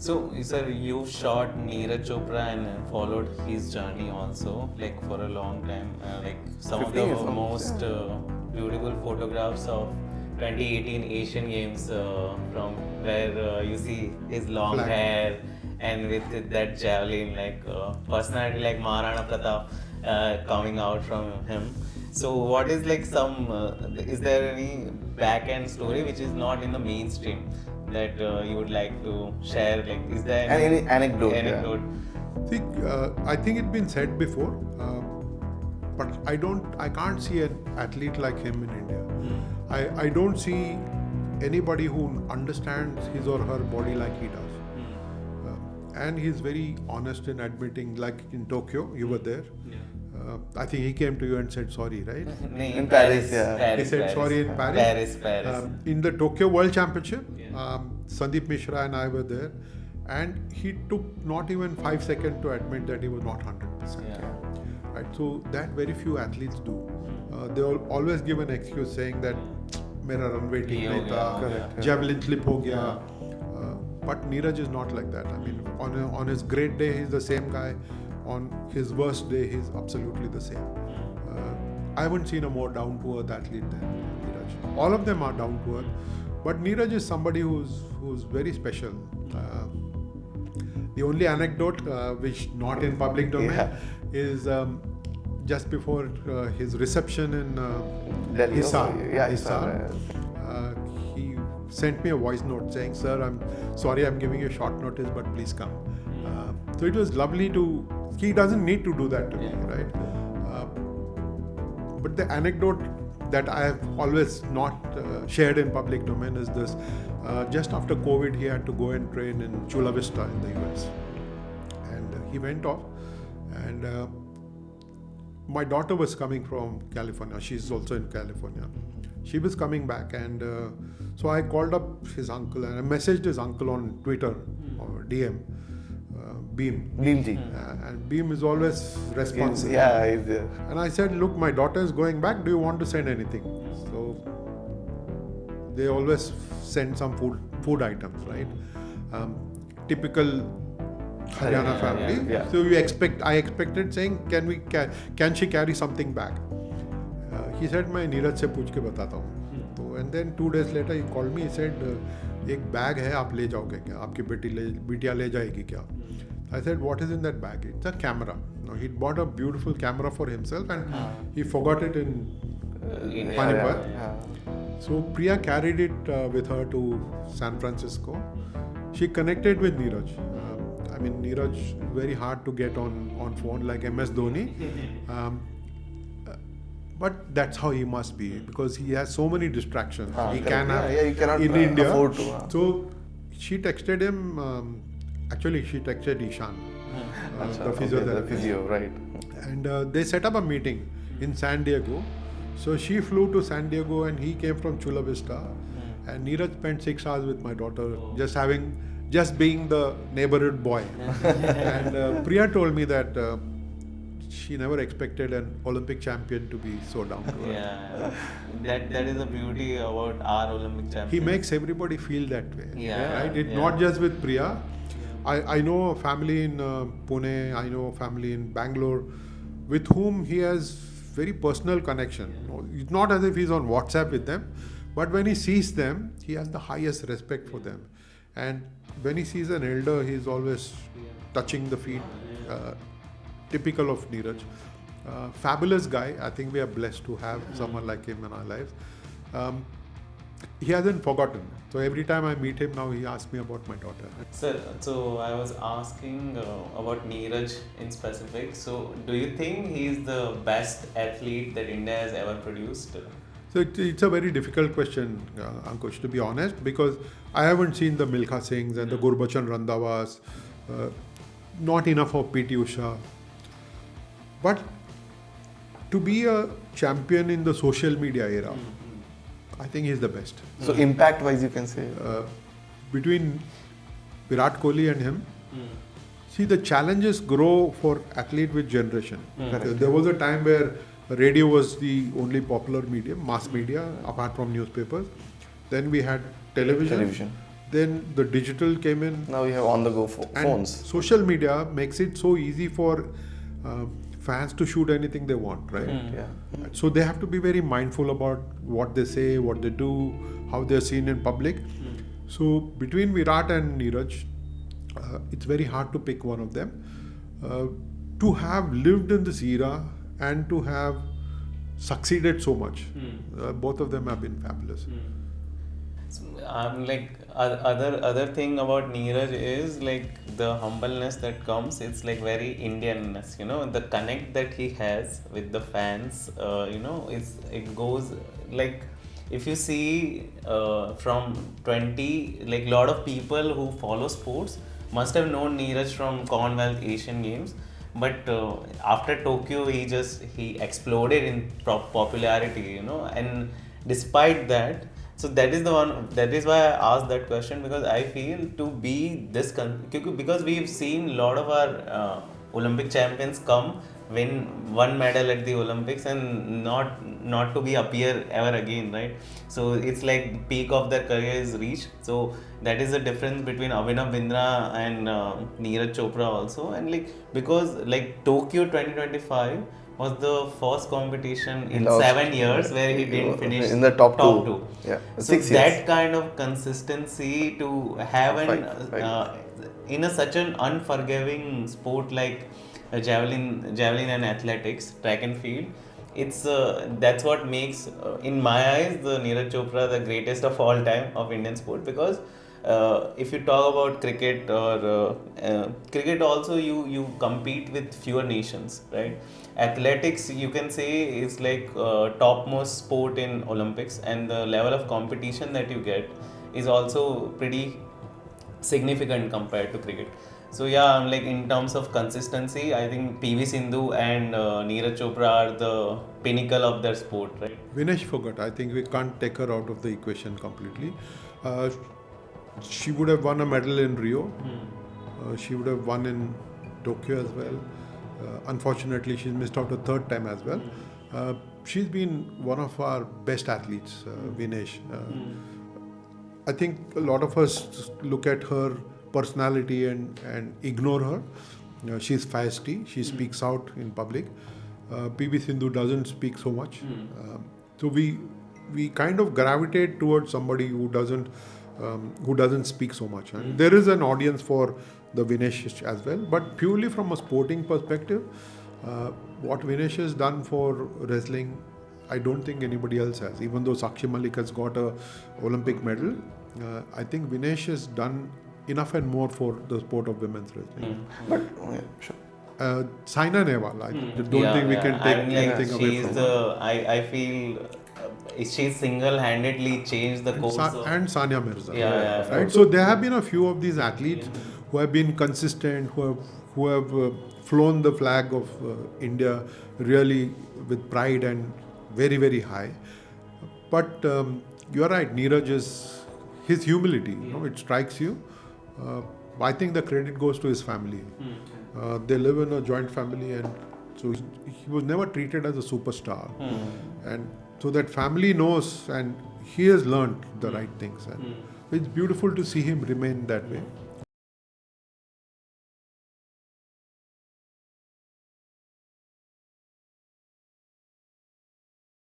So, sir, you shot Neeraj Chopra and followed his journey also, like for a long time. Like some of the 15 years almost, most beautiful photographs of 2018 Asian Games from where you see his long Flag. hair and with that javelin, like personality like Maharana Pratap coming out from him. So, what is like some? Is there any back end story which is not in the mainstream that you would like to share? Like, is there Any anecdote, yeah. Anecdote? I think it's been said before, but I can't see an athlete like him in India. I don't see anybody who understands his or her body like he does. And he's very honest in admitting, like in Tokyo, you were there. I think he came to you and said sorry, right? In Paris, yeah. He said sorry in Paris. Paris. In the Tokyo World Championship, Sandeep Mishra and I were there, and he took not even 5 seconds to admit that he was not 100%. Yeah. Right? So that very few athletes do. They will always give an excuse saying that मेरा runway ठीक नहीं था, javelin slip हो गया. But Neeraj is not like that. I mean, on his great day, he's the same guy. On his worst day, he's absolutely the same. I haven't seen a more down-to-earth athlete than Neeraj. All of them are down-to-earth, but Neeraj is somebody who's very special. The only anecdote, which not in public domain, is just before his reception in Delhi. Hisar, he sent me a voice note saying, "Sir, I'm sorry, I'm giving you short notice, but please come." So it was lovely to. He doesn't need to do that to me, right? But the anecdote that I have always not shared in public domain is this: just after COVID, he had to go and train in Chula Vista in the US, and he went off, and my daughter was coming from California. She's also in California. She was coming back, and so I called up his uncle and I messaged his uncle on Twitter or DM. Beam. Beamji. And Beam is always responsive. Yeah, he's there. And I said, look, my daughter is going back. Do you want to send anything? So they always send some food items, right? Typical Haryana family. Yeah. So I expected saying, can she carry something back? He said, मैं नीरज से पूछ के बताता हूँ. So and then 2 days later he called me. He said, एक bag है, आप ले जाओगे क्या? आपकी बिटिया ले जाएगी क्या? I said, what is in that bag? It's a camera. No, he bought a beautiful camera for himself and he forgot it in Panipat. So Priya carried it with her to San Francisco. She connected with Neeraj. I mean, Neeraj very hard to get on phone like MS Dhoni. But that's how he must be because he has so many distractions. He cannot in India. Afford to. So she texted him. Actually, she texted Ishan, the physiotherapist. The physio, right. And they set up a meeting in San Diego. So she flew to San Diego and he came from Chula Vista. And Neeraj spent 6 hours with my daughter, just being the neighborhood boy. And Priya told me that she never expected an Olympic champion to be so down to earth. Yeah, that is the beauty about our Olympic champion. He makes everybody feel that way. Yeah, Right? yeah. Not just with Priya. I know a family in Pune, I know a family in Bangalore with whom he has very personal connection. It's not as if he's on WhatsApp with them, but when he sees them, he has the highest respect for them. And when he sees an elder, he's always touching the feet, typical of Neeraj. Fabulous guy. I think we are blessed to have someone like him in our lives. He hasn't forgotten. So every time I meet him now, he asks me about my daughter. Sir, so I was asking about Neeraj in specific. So do you think he's the best athlete that India has ever produced? So it's a very difficult question, Ankush, to be honest, because I haven't seen the Milkha Singhs and the Gurbachan Randhawas, not enough of PT Usha. But to be a champion in the social media era, I think he's the best. So impact-wise, you can say. Between Virat Kohli and him, see the challenges grow for athlete with generation. There was a time where radio was the only popular medium, mass media, apart from newspapers. Then we had television. then the digital came in. Now you have on the go And phones. social media makes it so easy for fans to shoot anything they want, right? Yeah. So they have to be very mindful about what they say, what they do, how they're seen in public. So between Virat and Neeraj, it's very hard to pick one of them. To have lived in this era and to have succeeded so much, both of them have been fabulous. So, like other thing about Neeraj is like the humbleness that comes. It's like very Indianness, the connect that he has with the fans. It goes like if you see from 20, like lot of people who follow sports must have known Neeraj from Commonwealth Asian Games. But after Tokyo, he exploded in popularity, and despite that, so that is why I asked that question, because I feel to be this because we've seen a lot of our Olympic champions come win one medal at the Olympics and not to be appear ever again, right? So it's like peak of their career is reached. So that is the difference between Abhinav Bindra and Neeraj Chopra also, and like because like Tokyo 2025 was the first competition in 7 years where he didn't finish in the top two. Yeah, so 6 that years. kind of consistency to have in such an unforgiving sport like javelin and athletics, track and field, it's that's what makes in my eyes the Neeraj Chopra the greatest of all time of Indian sport, because if you talk about cricket or cricket also, you compete with fewer nations, right? Athletics, you can say, is like topmost sport in Olympics, and the level of competition that you get is also pretty significant compared to cricket. So yeah, like in terms of consistency, I think PV Sindhu and Neeraj Chopra are the pinnacle of their sport, right? Vinesh forgot. I think we can't take her out of the equation completely. She would have won a medal in Rio. She would have won in Tokyo as well. Unfortunately, she's missed out a third time as well. She's been one of our best athletes, Vinesh. I think a lot of us look at her personality and ignore her. She's feisty. She speaks out in public. PV Sindhu doesn't speak so much. So we kind of gravitate towards somebody who doesn't speak so much. And there is an audience for the Vinesh as well, but purely from a sporting perspective, what Vinesh has done for wrestling, I don't think anybody else has. Even though Sakshi Malik has got a Olympic medal, I think Vinesh has done enough and more for the sport of women's wrestling. But sure. Saina Nehwal, I don't think we can take anything away from her. I feel she single-handedly changed the course And Sania Mirza. Yeah. Right? So there have been a few of these athletes who have been consistent, who have flown the flag of India really with pride and very, very high. But you are right, Neeraj is his humility. It strikes you. I think the credit goes to his family. They live in a joint family, and so he was never treated as a superstar. And so that family knows, and he has learned the right things. And it's beautiful to see him remain that way.